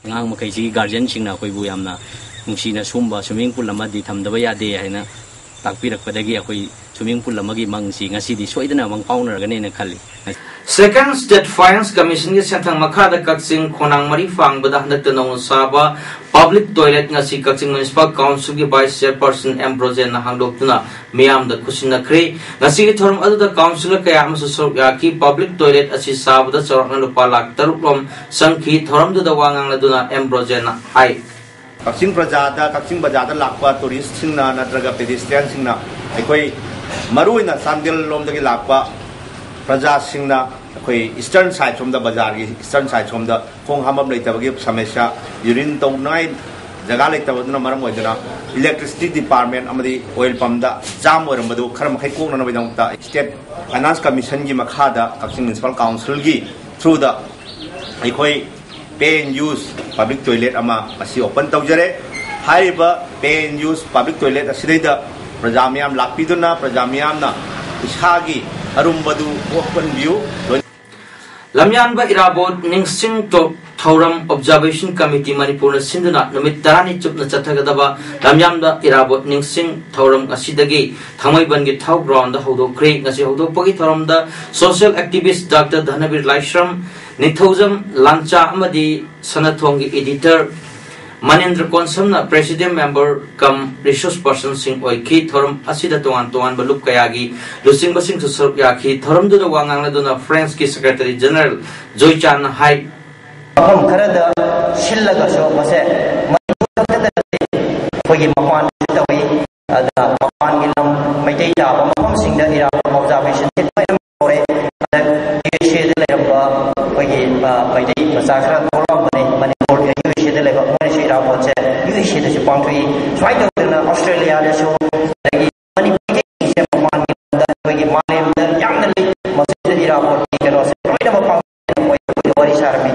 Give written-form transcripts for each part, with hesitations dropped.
ngang makai si guardian sing na koi bu yamna nungsi na sumba swimming pool lama di thamdaba yade haina takpirak padagi akoi swimming pool lama gi mangsi ngasi di soidana mang pauna gane na khali. Second State Finance Commission ki senthang makhada Kakching khonang mari fang bada handak nong saba public toilet ngasi Kakching Municipal Council ki Vice Chairperson Ambrosen na hangdok tuna miyam da kusina kre ngasi ki thorum adu da councilor kaya amsu sorok ya ki public toilet asi saba da chorak na lupa lak taruk rom sangki thorum da wangang na duna Ambrosen na ai Kakching Prajada Kakching Bajada lakpa tourist singna natraga pedestrian singna aikoi maruina sandil lom da ki lakpa Praja Singna, Eastern side from the Bazaar, Eastern side from the Kong Hamam later give Samesha, Urin Tong Night, Zagalita was no Maramodana, Electricity Department, Amadi, Oil Pamda, Jam or Madu, Karam Hekun and Vidanta, State Finance Commission Gimakada, Kakching Municipal Council Gi, through the Ikoi pay and use public toilet ama, Asi open Taujare, Haiba, pay and use public toilet, Asida, Prajamiam Lapiduna, Prajamiamna, Ishagi. Arumbadu open view. Lamyan ba irabot ningsing to Thoram Observation Committee Manipur Sinduna numit tarani chup na chathagadaba lamyan ba irabot ningsing Thoram asidagi thamai bangi thau ground da hodo kre ngasi hodo pagi thoram da social activist Dr. Dhanabir Laishram Nithozam Lancha amadi Sanathongi editor Manendra Konsamna President Member come resource person sing oiki thorum asida tuan balup kayagi lusing basing to serve yaki thorum do the wangang na duna France ki Secretary General Joy Chan Hai karada shillaga so mase kogi mapan tawi ada mapan gilam maitai da mapam sing da ira observation ore ada she de leba kogi maitai masakra thorum mane she de leba mane she ira boche she de pangtui try to Australia le so lagi mani maitai she mapan da kogi mane da yang le masjid ira bot ke ro se oi da mapam wari sarmi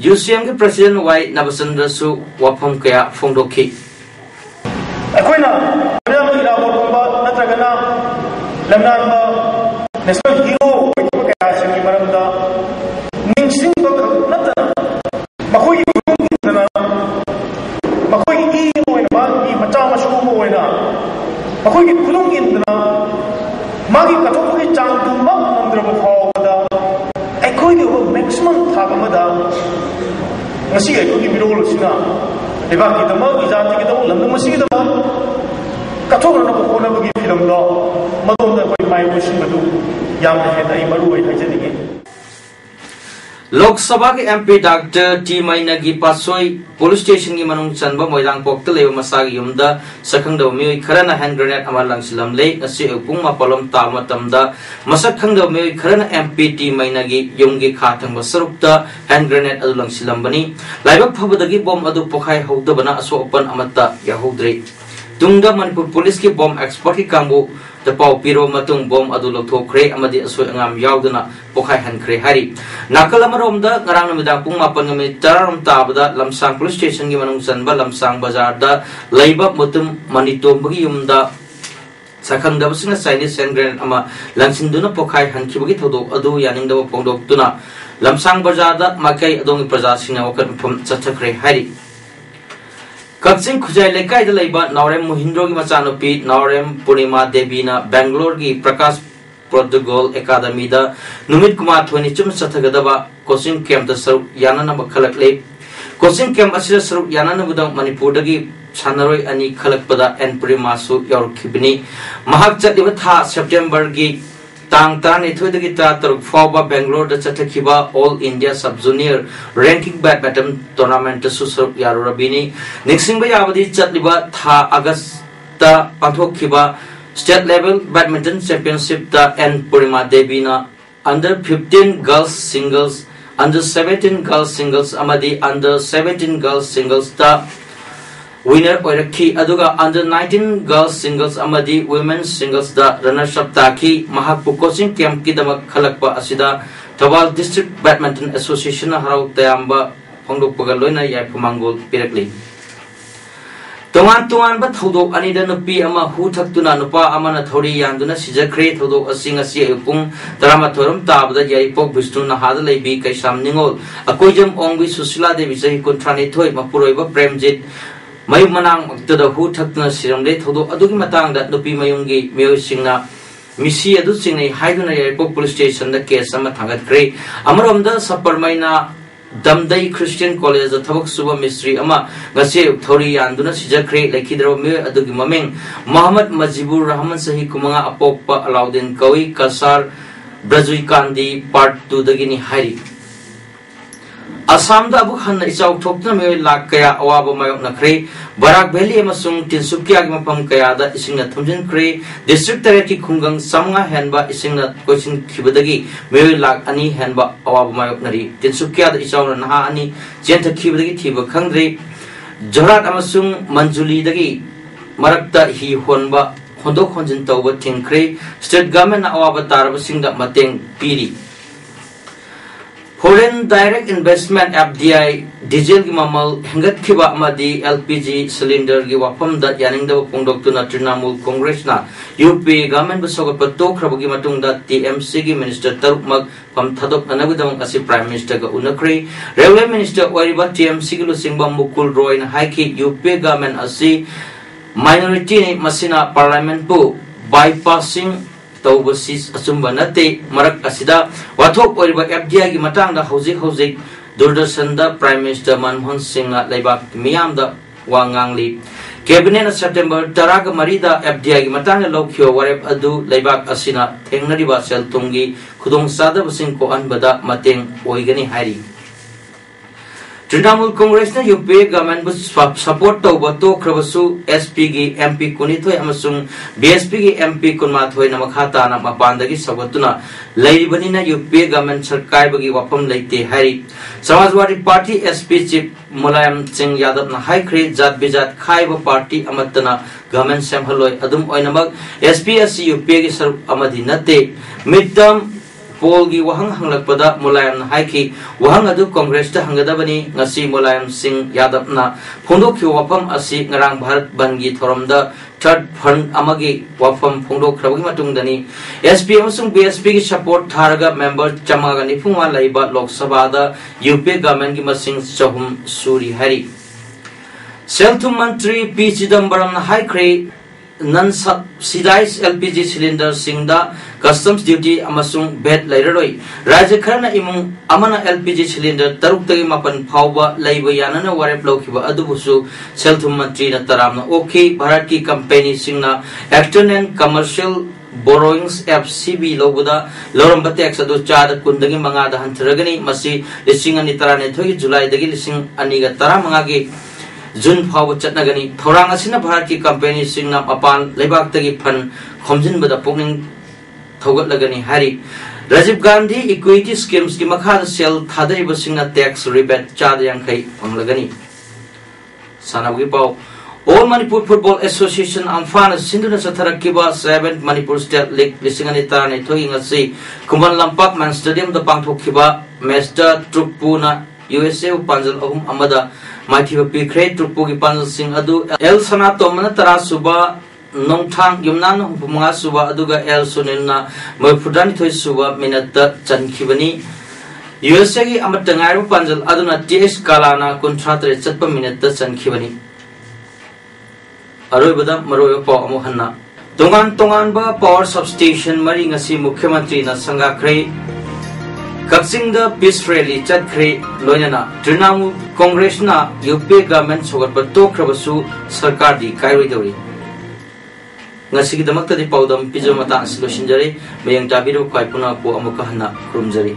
UCM के President Y Nabasandra Su Wapam Kaya Fongdoki. Akoina, Lamna Irabomba, Natragana, Lamna, National Hero, Kaya Sing Maramda, Ningsing Nata, Makoi, Makoi E. Oina, Matama Shumo Oina, Makoi Kulung in the Magi Katoki Chang to Mount under the Hall. Maximum Tagamada Masi, I could give it all Sina. If I get the mug, is I take it all, and the Masi the mug. Katora will never give them law. Madonna, my wishing to do. Yam had a maru again. Lok Sabha के MP Dr. T Maina की पासोई police station की मनुंग चंबा मोइलांग पोक्तल एवं मसागी युमदा Sakang दौमियों Kharna hand grenade अमर लंगसिलम ले असी उपुंग मापलम तामतमदा मसखंग दौमियों Kharna MP T Maina की युमगी खातंग बसरुक्ता hand grenade अदु लंगसिलम बनी लाइवक फबदगी bomb अदु पोखाई हौदा बना असो ओपन अमत्ता यहौद्रे तुंगा मणिपुर पुलिस की बॉम्ब एक्सपर्ट की Congo the Pau Piro Matung Bom Adulok Cray Amadi Aswangam Yaudana Pokai Hankre Hari. Nakalamaromda, Naranamida Puma Pangami Taram Tabada, Lamsang Police Station Gimanung Sanba, Lamsang Bazarda, Laiba Mutum Manito Bugiumda Sakanda Basina Sinus and Grand Ama Lansinduna Pokai Hankibuki Adu Yaninda Pondok Tuna Lamsang Bazarda, Makai Adongi Prazasina Okan from Satakre Hari. Kakching Khujai Lekai the Laiba, Naurem Muhindro Masanopi, Naurem Purnima Devina, Bangalore Gi Prakash Protocol Academy da Numit Kumar 22 Satagadaba, Coaching Camp the Sir Yanana Bakalak Lake, Coaching Camp Asir Sir Yanana Budam Manipurdagi, Sanaroi Ani Kalakpada and Primasu Yor Kibini, Mahakchat Divatha September Gi. Tang Tan itu kita terfawa Bangalore dan Chatakiba All India Sub Junior Ranking Badminton Tournament susur Yarurabini. Nixing bayabadi chatliba tha Augusta Pathokiba State Level Badminton Championship da N Purima Devina Under 15 Girls Singles, Under 17 Girls Singles Amadi Under 17 Girls Singles da winner Oiraki Aduga Under 19 Girls Singles Amadi Women's Singles da runners up Taki Mahapu Coaching Camp Kidamak Kalakpa Asida Tawal District Badminton Association Harau Tayamba Pongdok Pagaloina Yapumangol Pirakli Tongan tongan ba thodok ani da nupi ama hu thaktuna nupa ama na thori yanduna sijakre thodok asing asi pung tarama thorum tabda yaipok Vishnu na hada leibi kaisam ningol akoijam ongbi Susila Devi sahi kontrani thoi mapuroiba Premjit mayu manang tada hu thaktuna siramle thodok adugi matang da nupi mayungi meo singna misi adu singnei haiduna yaipok police station da case ama thangatkre amarom da saparmaina Damdai Christian College the Thabak Suba Mystery Ama Ngase Thori Anduna Sijakre Lekidro Me Adugi Maming Muhammad Majibur Rahman Sahi Kumanga Apokpa Alaudin Kawi Kasar Brazui Kandi Part 2 Dagini Hari Assam da Abu Khan Isau Tokna Me Lakaya Awaba Mayok Nakre Barak Valley Amasung Tinsukia Mapam Kayada Isingna Thumjin Kre District Territory Kungang Samanga Hanba Isingna Kochin Kibadagi Me Lak Ani Hanba Awaba Mayok Nari Tinsukia Isau Naha Ani Jenta Kibadagi Tiba Kangre Jorat Amasung Manjuli Dagi Marakta Hi Honba Hondok Honjin Tauba Tinkre State Government Awaba Taraba Singda Mateng Piri Foreign direct investment FDI diesel ki mamal hengat khiba amadi LPG cylinder ki wafam da yaning da pungdok tu na Trinamool Congress na UP government busoga pato khrabagi matung da TMC ki minister taruk mag pam thadok anagudam asi prime minister ka unakre railway minister wariba TMC ki lusingba Mukul Roy na haiki UP government asi minority ni masina parliament pu bypassing Taubasis Asumbanate Marak Asida Watok Oriba FDI Matang da Hosik Durdasan da Prime Minister Manmohan Singh Laibak Miyam da Wangangli Cabinet September Taraga Marida FDI Matang Lokyo Warep Adu Laibak Asina Tengnariba Sel Tungi Kudong Sada Basing Ko Anbada Mateng Oigani Hari Trinamool Congress na UP government bu support tauba to khrabasu SP gi MP kunithoi amasung BSP gi MP kunmathoi namakhata na mapandagi sabatuna leiribani na UP government sarkai bagi wapam leite hari Samajwadi Party SP chief Mulayam Singh Yadav na high grade jat bijat khaiba party amatana government samhaloi adum oinamak SPSC UP gi sar amadi nate midterm Polgi wahang hanglak pada Mulayam haiki wahang adu Congress ta hangadabani ngasi Mulayam Singh Yadav na phondok wafam asi ngarang Bharat Bangi Thoramda third fund amagi wafam phondok khrabagi matungdani SP amasung BSP ki support tharaga member chamaga niphungwa laiba Lok Sabha da UP government ki masing chahum suri hari Selthum Mantri P Chidambaram na high grade non-subsidized LPG cylinder singda customs duty amasung bet lairoi Raja Kharana imung amana LPG cylinder taruk tagi mapan phauba laiba yanana warep lokhiba adubusu Selthum Mantri na taramna okay Bharat ki company singna external and commercial borrowings FCB lobuda loramba tax adu chada kundagi mangada hantragani masi lising ani tarane thogi July dagi lising ani ga tara mangagi Jun Power Chatnagani, Thorangasina Bharati company sing up upon Lebak Pan, Homjin with a ponging Togot Lagani Hari. Rajiv Gandhi equity schemes Kimakha sell Tadriba Singa tax rebate Chadayankai on Lagani. Sanawipo. All Manipur Football Association Amfana Sinduna Satarakiba 7th Manipur State League Lisinganitane Toying at Sea, Kuman Lampak Man Stadium the Pangtokiba, Master Trupuna, USA Panzal Ohum Amada. Mathiva Pikre Trupugi Panzal Singh Adu El Sanato Manatara Suba Nongtang Yumnan Humanga Suba Aduga El Sunilna Murpudani Toy Suba Minata Chankibani USA Amatangaru Panzal Aduna TS Kalana Contratre Satpa Minata Chankibani Arubada Maroyo Pa Amohana Tongan Ba Power Substation Maringasi Mukhyamantri na Sangakre Kakching the peace rally chatkre loinana Trinamool Congress na UP government sogat pato krabasu sarkar di kairoi dori ngasigi damakta di Paodam pijamata solution jari mayang tabiro kai puna po amuka hana krumjari